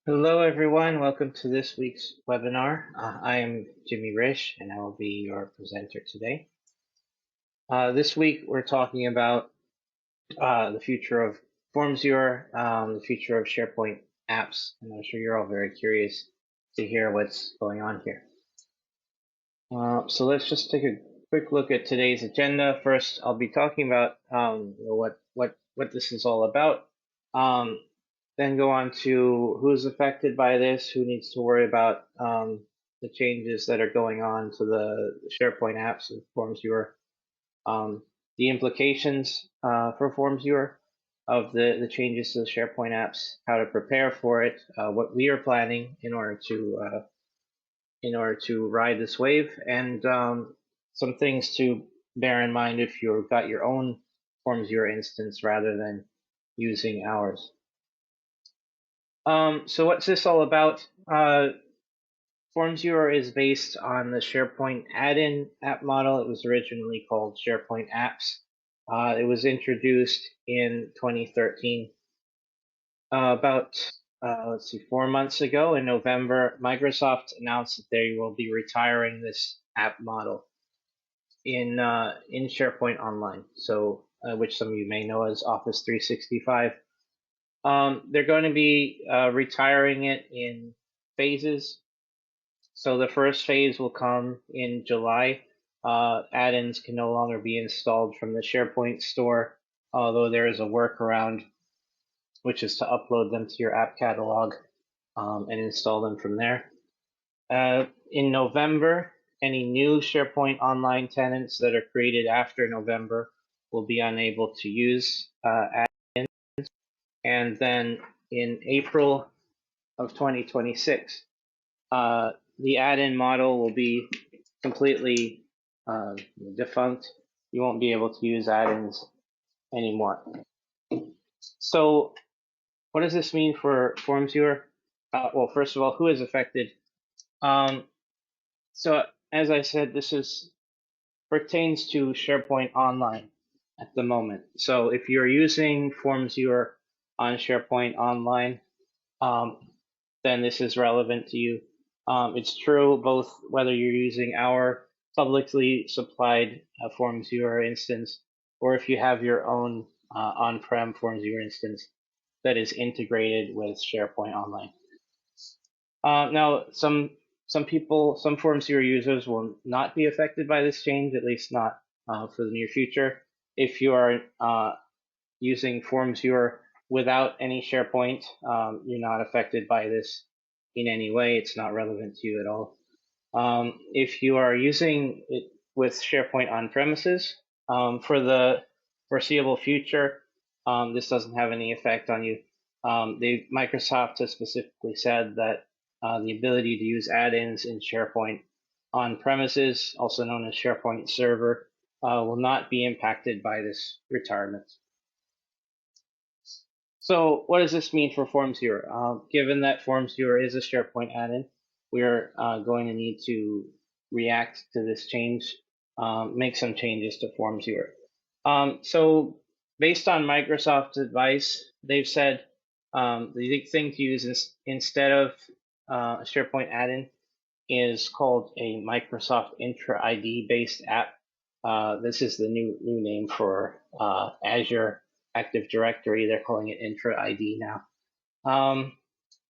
Hello, everyone. Welcome to this week's webinar. I am Jimmy Risch, and I will be your presenter today. This week, we're talking about the future of FormsViewer, the future of SharePoint apps, and I'm sure you're all very curious to hear what's going on here. So let's just take a quick look at today's agenda. First, I'll be talking about what this is all about. Then go on to who's affected by this, who needs to worry about the changes that are going on to the SharePoint apps and FormsViewer, the implications for FormsViewer of the changes to the SharePoint apps, how to prepare for it, what we are planning in order to ride this wave, and some things to bear in mind if you've got your own FormsViewer instance rather than using ours. So what's this all about? FormsViewer is based on the SharePoint Add-In app model. It was originally called SharePoint Apps. It was introduced in 2013. About 4 months ago in November, Microsoft announced that they will be retiring this app model in SharePoint Online, so which some of you may know as Office 365. They're going to be retiring it in phases. So the first phase will come in July. Add-ins can no longer be installed from the SharePoint store, although there is a workaround, which is to upload them to your app catalog and install them from there. In November, any new SharePoint Online tenants that are created after November will be unable to use add-ins. And then in April of 2026, the add-in model will be completely defunct. You won't be able to use add-ins anymore. So what does this mean for FormsViewer? Well, first of all, who is affected? So as I said, this pertains to SharePoint Online at the moment. So if you're using FormsViewer on SharePoint Online, then this is relevant to you. It's true both whether you're using our publicly supplied FormsViewer instance, or if you have your own on-prem FormsViewer instance that is integrated with SharePoint Online. Now, some FormsViewer users will not be affected by this change, at least not for the near future. If you are using FormsViewer without any SharePoint, you're not affected by this in any way. It's not relevant to you at all. If you are using it with SharePoint on premises, for the foreseeable future, this doesn't have any effect on you. Microsoft has specifically said that the ability to use add-ins in SharePoint on premises, also known as SharePoint Server, will not be impacted by this retirement. So what does this mean for FormsViewer? Given that FormsViewer is a SharePoint add-in, we're going to need to react to this change, make some changes to FormsViewer. So based on Microsoft's advice, they've said the thing to use is, instead of a SharePoint add-in, is called a Microsoft Intra ID based app. This is the new name for Azure Active Directory. They're calling it Intra ID now.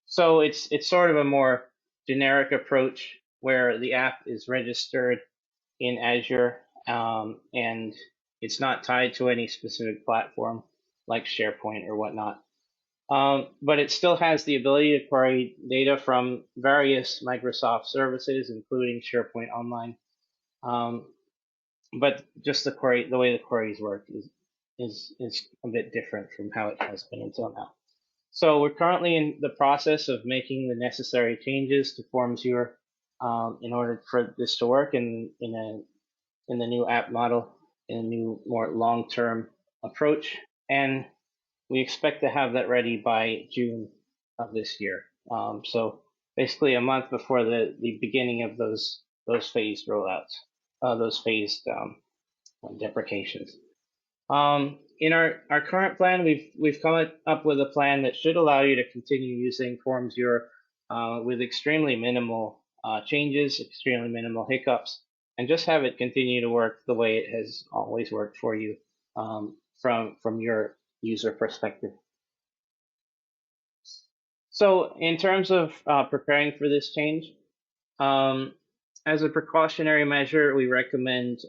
So it's sort of a more generic approach where the app is registered in Azure, and it's not tied to any specific platform like SharePoint or whatnot. But it still has the ability to query data from various Microsoft services, including SharePoint Online. But just the way the queries work is a bit different from how it has been until now. So we're currently in the process of making the necessary changes to FormsViewer in order for this to work in the new app model, in a new, more long-term approach, and we expect to have that ready by June of this year. So basically a month before the beginning of those phased rollouts, those phased deprecations. in our current plan, we've come up with a plan that should allow you to continue using FormsViewer with extremely minimal changes, extremely minimal hiccups, and just have it continue to work the way it has always worked for you from your user perspective. So in terms of preparing for this change, as a precautionary measure, we recommend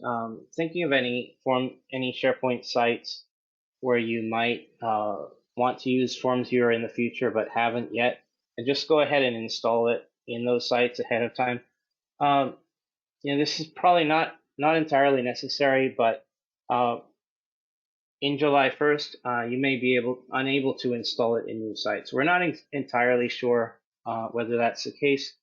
thinking of any SharePoint sites where you might want to use FormsViewer in the future but haven't yet, and just go ahead and install it in those sites ahead of time. This is probably not entirely necessary, but in July 1st, you may be unable to install it in new sites. We're not entirely sure whether that's the case,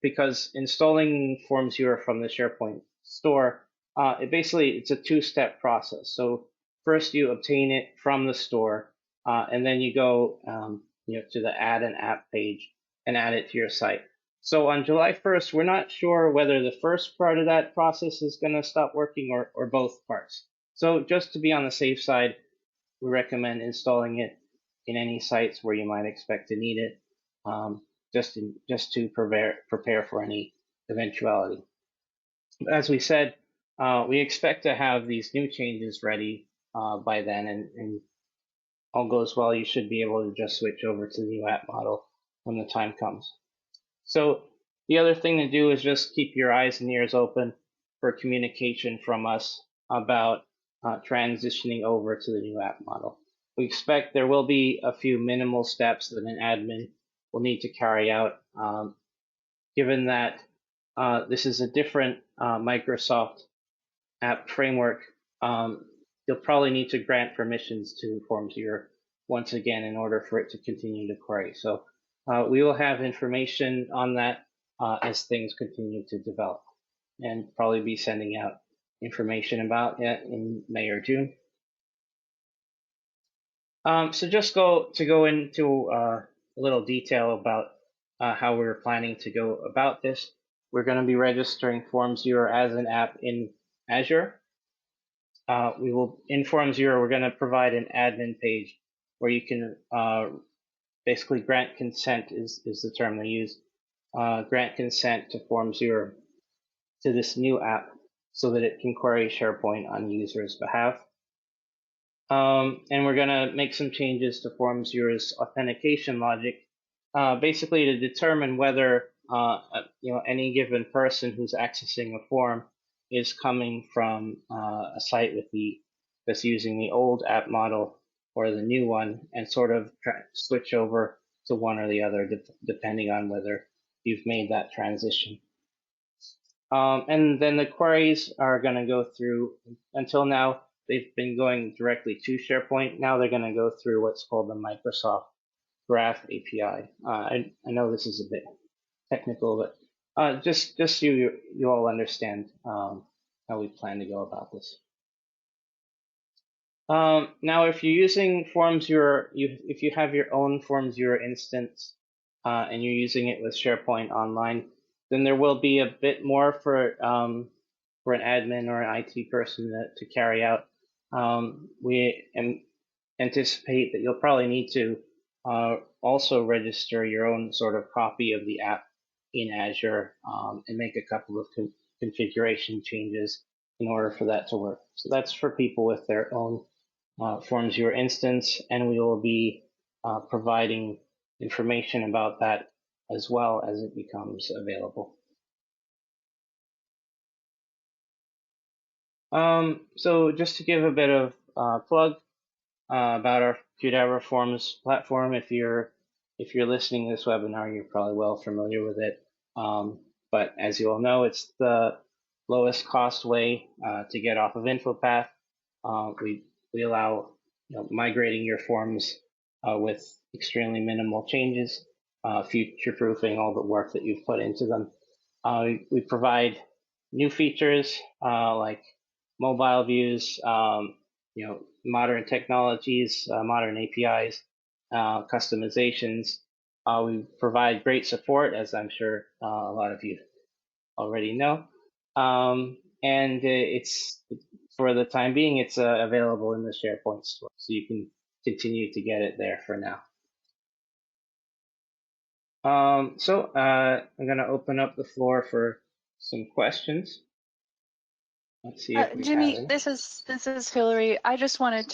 because installing FormsViewer from the SharePoint store, it's a two-step process. So first you obtain it from the store, and then you go to the Add an App page and add it to your site. So on July 1st, we're not sure whether the first part of that process is going to stop working or both parts. So just to be on the safe side, we recommend installing it in any sites where you might expect to need it, just to prepare for any eventuality. As we said, we expect to have these new changes ready by then, and all goes well, you should be able to just switch over to the new app model when the time comes. So the other thing to do is just keep your eyes and ears open for communication from us about transitioning over to the new app model. We expect there will be a few minimal steps that an admin will need to carry out, given that this is a different Microsoft app framework. You'll probably need to grant permissions to FormsViewer once again in order for it to continue to query. So we will have information on that as things continue to develop, and probably be sending out information about it in May or June. So just go into a little detail about how we're planning to go about this. We're going to be registering FormsViewer as an app in Azure. In FormsViewer, we're going to provide an admin page where you can basically grant consent is the term they use. Grant consent to FormsViewer to this new app so that it can query SharePoint on users' behalf. And we're going to make some changes to FormsViewer's authentication logic, basically to determine whether any given person who's accessing a form is coming from a site that's using the old app model or the new one, and sort of switch over to one or the other depending on whether you've made that transition. And then the queries are going to go through, until now, they've been going directly to SharePoint. Now they're going to go through what's called the Microsoft Graph API. I know this is a bit technical, but just so you all understand how we plan to go about this. Now, if you're using FormsViewer, if you have your own FormsViewer instance and you're using it with SharePoint Online, then there will be a bit more for an admin or an IT person to carry out. We anticipate that you'll probably need to also register your own sort of copy of the app in Azure and make a couple of configuration changes in order for that to work. So that's for people with their own FormsViewer instance, and we will be providing information about that as well as it becomes available. So just to give a bit of plug about our Qdabra Forms platform, if you're listening to this webinar, you're probably well familiar with it. But as you all know, it's the lowest cost way to get off of InfoPath. We allow migrating your forms with extremely minimal changes, future-proofing all the work that you've put into them. We provide new features like mobile views, modern technologies, modern APIs, customizations. We provide great support, as I'm sure a lot of you already know. And it's for the time being, it's available in the SharePoint store, so you can continue to get it there for now. I'm going to open up the floor for some questions. Let's see if we have Jimmy, any. this is Hillary. I just wanted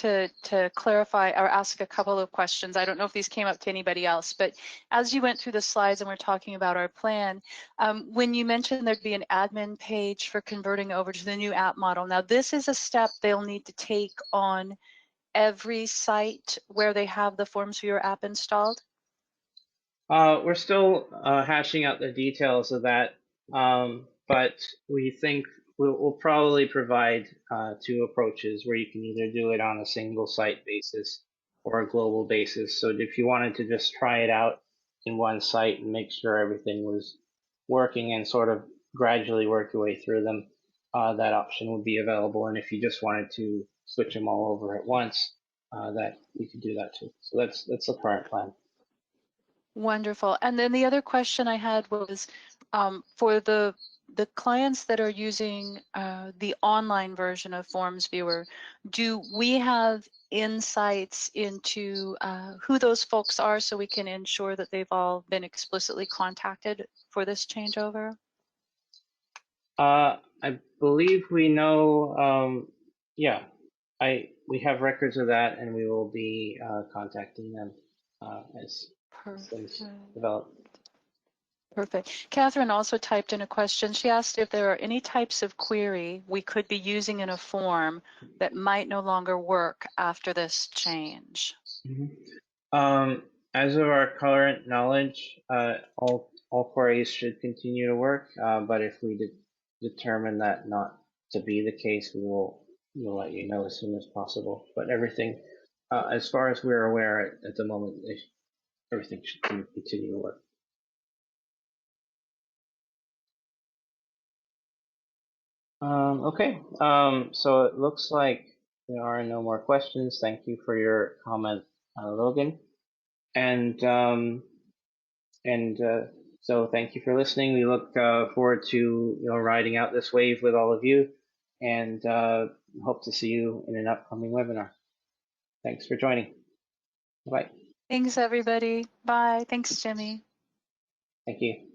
to clarify or ask a couple of questions. I don't know if these came up to anybody else, but as you went through the slides and we're talking about our plan, when you mentioned there'd be an admin page for converting over to the new app model. Now, this is a step they'll need to take on every site where they have the FormsViewer app installed? We're still hashing out the details of that, but we think we'll probably provide two approaches where you can either do it on a single site basis or a global basis. So if you wanted to just try it out in one site and make sure everything was working and sort of gradually work your way through them, that option would be available. And if you just wanted to switch them all over at once, that you could do that too. So that's the current plan. Wonderful. And then the other question I had was for the clients that are using the online version of FormsViewer, do we have insights into who those folks are so we can ensure that they've all been explicitly contacted for this changeover? I believe we know, yeah, we have records of that, and we will be contacting them as things develop. Perfect. Catherine also typed in a question. She asked if there are any types of query we could be using in a form that might no longer work after this change. As of our current knowledge, all queries should continue to work, but if we determine that not to be the case, we'll let you know as soon as possible. But everything, as far as we're aware at the moment, everything should continue to work. Okay, so it looks like there are no more questions. Thank you for your comment, Logan. So thank you for listening. We look forward to riding out this wave with all of you, and hope to see you in an upcoming webinar. Thanks for joining. Bye. Thanks, everybody. Bye. Thanks, Jimmy. Thank you.